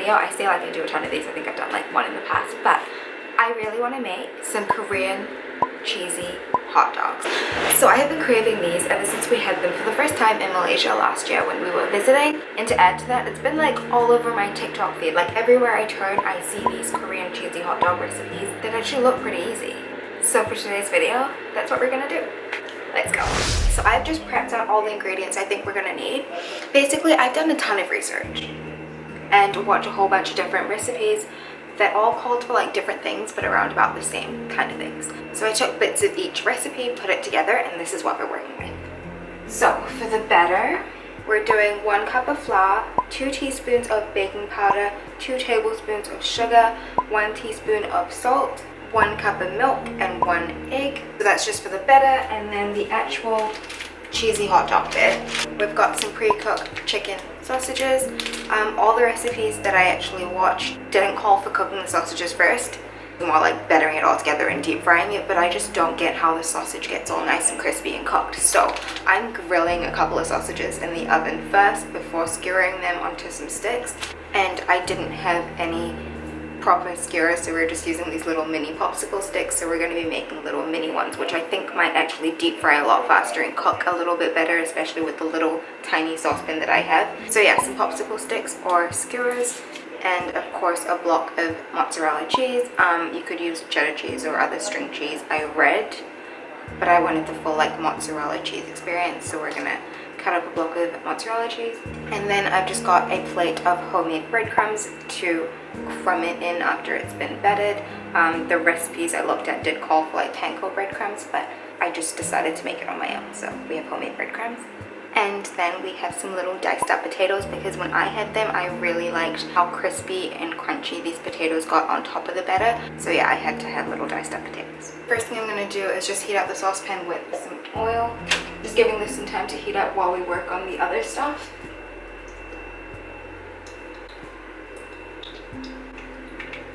video. I say like I do a ton of these. I think I've done like one in the past, but I really want to make some Korean cheesy hot dogs. So I have been craving these ever since we had them for the first time in Malaysia last year when we were visiting. And to add to that, it's been like all over my TikTok feed. Like everywhere I turn, I see these Korean cheesy hot dog recipes that actually look pretty easy. So for today's video, that's what we're gonna do. Let's go. So I've just prepped out all the ingredients I think we're gonna need. Basically, I've done a ton of research and watched a whole bunch of different recipes that all called for like different things but around about the same kind of things. So I took bits of each recipe, put it together, and this is what we're working with. So for the batter, we're doing 1 cup of flour, 2 teaspoons of baking powder, 2 tablespoons of sugar, 1 teaspoon of salt, 1 cup of milk, and 1 egg. So that's just for the batter. And then the actual cheesy hot dog bit, we've got some pre-cooked chicken sausages. All the recipes that I actually watched didn't call for cooking the sausages first, more like battering it all together and deep frying it, but I just don't get how the sausage gets all nice and crispy and cooked. So I'm grilling a couple of sausages in the oven first before skewering them onto some sticks, and I didn't have any proper skewers, so we're just using these little mini popsicle sticks. So we're going to be making little mini ones, which I think might actually deep fry a lot faster and cook a little bit better, especially with the little tiny saucepan that I have. So yeah, some popsicle sticks or skewers, and of course a block of mozzarella cheese. You could use cheddar cheese or other string cheese, I read, but I wanted the full like mozzarella cheese experience, so we're gonna cut up a block of mozzarella cheese. And then I've just got a plate of homemade breadcrumbs to crumb it in after it's been battered. The recipes I looked at did call for like panko breadcrumbs, but I just decided to make it on my own, so we have homemade breadcrumbs. And then we have some little diced up potatoes, because when I had them I really liked how crispy and crunchy these potatoes got on top of the batter. So yeah, I had to have little diced up potatoes. First thing I'm going to do is just heat up the saucepan with some oil. Just giving this some time to heat up while we work on the other stuff.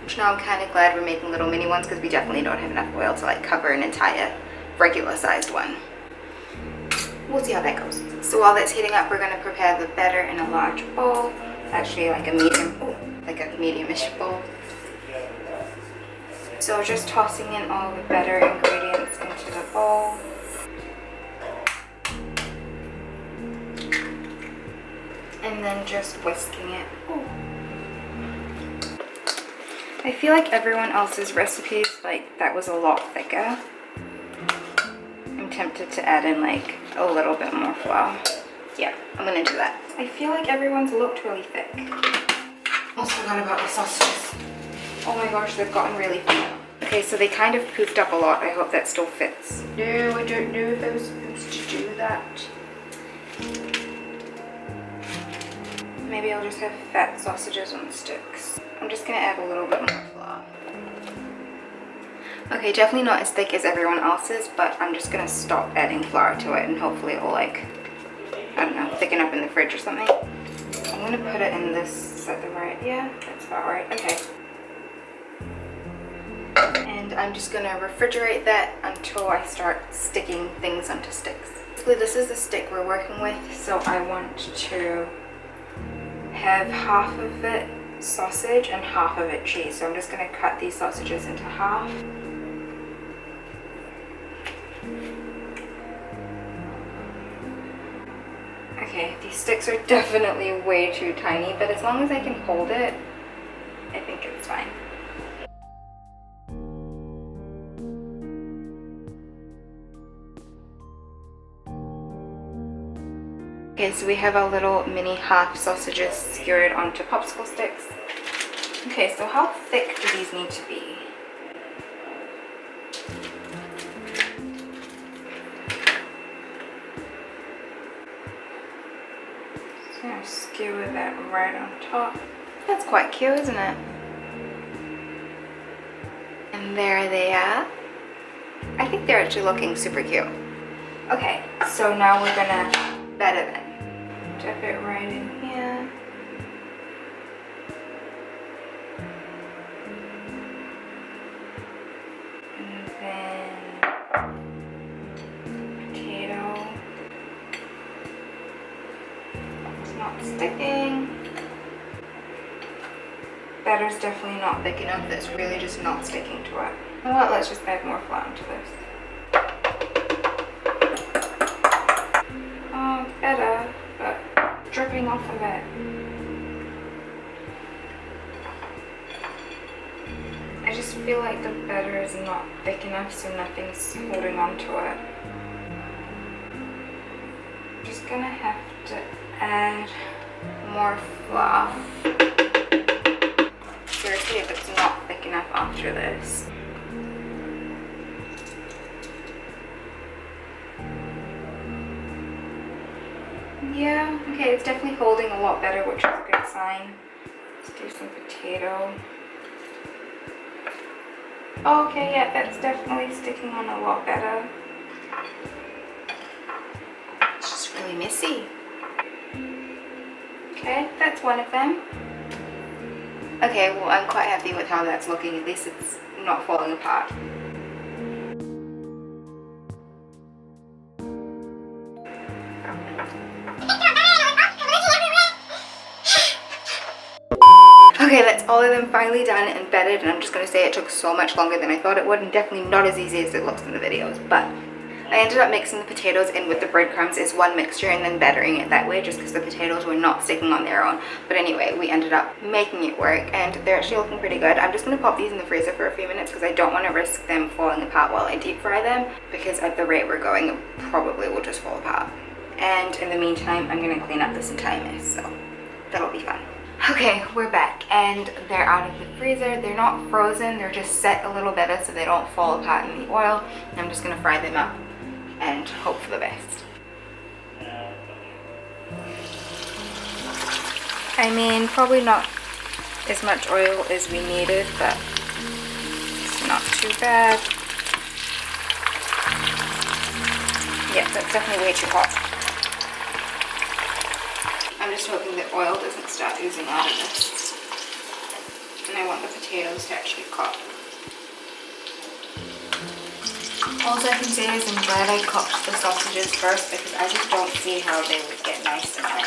Which now I'm kind of glad we're making little mini ones, because we definitely don't have enough oil to like cover an entire regular sized one. We'll see how that goes. So while that's heating up, we're going to prepare the batter in a large bowl. Actually like a medium-ish bowl. So just tossing in all the batter ingredients into the bowl. And then just whisking it. Ooh. I feel like everyone else's recipes, like that was a lot thicker. I'm tempted to add in like a little bit more flour. Yeah, I'm gonna do that. I feel like everyone's looked really thick. Also forgot about the sausages. Oh my gosh, they've gotten really thick. Okay, so they kind of poofed up a lot. I hope that still fits. No, I don't know if I was supposed to do that. Maybe I'll just have fat sausages on the sticks. I'm just gonna add a little bit more flour. Okay, definitely not as thick as everyone else's, but I'm just gonna stop adding flour to it and hopefully it will like, I don't know, thicken up in the fridge or something. I'm gonna put it in this, is that the right, yeah, that's about right, okay. And I'm just gonna refrigerate that until I start sticking things onto sticks. Basically this is the stick we're working with, so I want to have half of it sausage and half of it cheese. So I'm just gonna cut these sausages into half. Okay, these sticks are definitely way too tiny, but as long as I can hold it, I think it's fine. Okay, so we have our little mini half sausages skewered onto popsicle sticks. Okay, so how thick do these need to be? Just gonna skewer that right on top. That's quite cute, isn't it? And there they are. I think they're actually looking super cute. Okay, so now we're gonna batter them. Dip it right in here. And then potato. It's not sticking. batter's definitely not thick enough. That's really just not sticking to it. You know what? Let's just add more flour to this. Oh, better, but dripping off of it. I just feel like the batter is not thick enough, so nothing's holding on to it. I'm just gonna have to add more flour. Seriously, if it's not thick enough after this. Yeah, okay, it's definitely holding a lot better, which is a good sign. Let's do some potato. Oh, okay, yeah, that's definitely sticking on a lot better. It's just really messy. Okay, that's one of them. Okay, well, I'm quite happy with how that's looking. At least it's not falling apart. Okay, that's all of them finally done and bedded, and I'm just going to say it took so much longer than I thought it would, and definitely not as easy as it looks in the videos, but I ended up mixing the potatoes in with the breadcrumbs as one mixture and then bettering it that way just because the potatoes were not sticking on their own. But anyway, we ended up making it work and they're actually looking pretty good. I'm just going to pop these in the freezer for a few minutes because I don't want to risk them falling apart while I deep fry them, because at the rate we're going, it probably will just fall apart. And in the meantime, I'm going to clean up this entire mess, so that'll be fun. Okay, we're back and they're out of the freezer. They're not frozen, they're just set a little better so they don't fall apart in the oil. And I'm just going to fry them up and hope for the best. I mean, probably not as much oil as we needed, but it's not too bad. Yeah, that's definitely way too hot. I'm just hoping that oil doesn't start oozing out of this. And I want the potatoes to actually cook. All I can say is I'm glad I cooked the sausages first, because I just don't see how they would get nice and like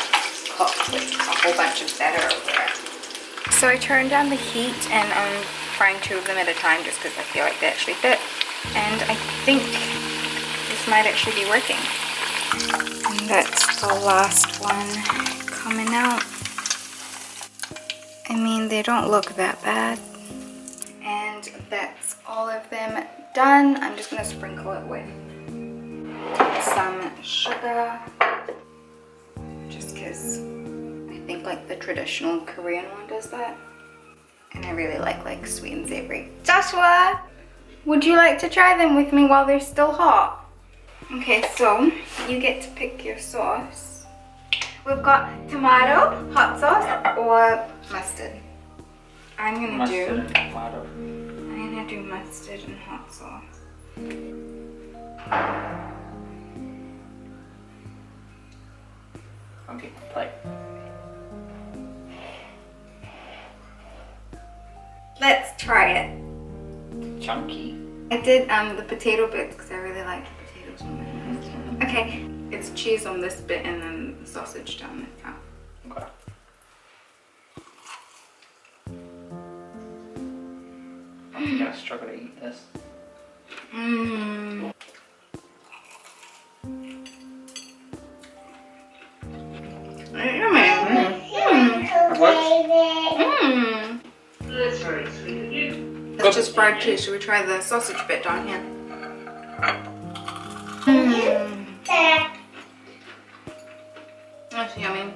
cooked with a whole bunch of batter over it. So I turned down the heat and I'm frying 2 of them at a time just because I feel like they actually fit. And I think this might actually be working. And that's the last one coming out. I mean, they don't look that bad. And that's all of them done. I'm just going to sprinkle it with some sugar, just because I think like the traditional Korean one does that, and I really like sweet and savory. Joshua, would you like to try them with me while they're still hot? Okay, so you get to pick your sauce. We've got tomato, hot sauce, or mustard. I'm gonna do mustard and hot sauce. Okay, play. Let's try it. Chunky. I did the potato bits because I really like potatoes on my Okay, it's cheese on this bit and then the sausage down the top. Okay. I'm gonna struggle to eat this. Mmm. That's very sweet of you. It's just fried cheese. Should we try the sausage bit down here? That's yummy.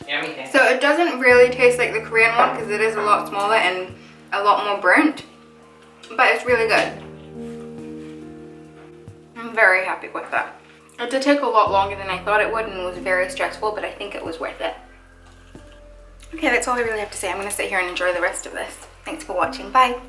Yummy. So it doesn't really taste like the Korean one because it is a lot smaller and a lot more burnt, but it's really good. I'm very happy with that. It did take a lot longer than I thought it would and it was very stressful, but I think it was worth it. Okay, that's all I really have to say. I'm going to sit here and enjoy the rest of this. Thanks for watching. Bye.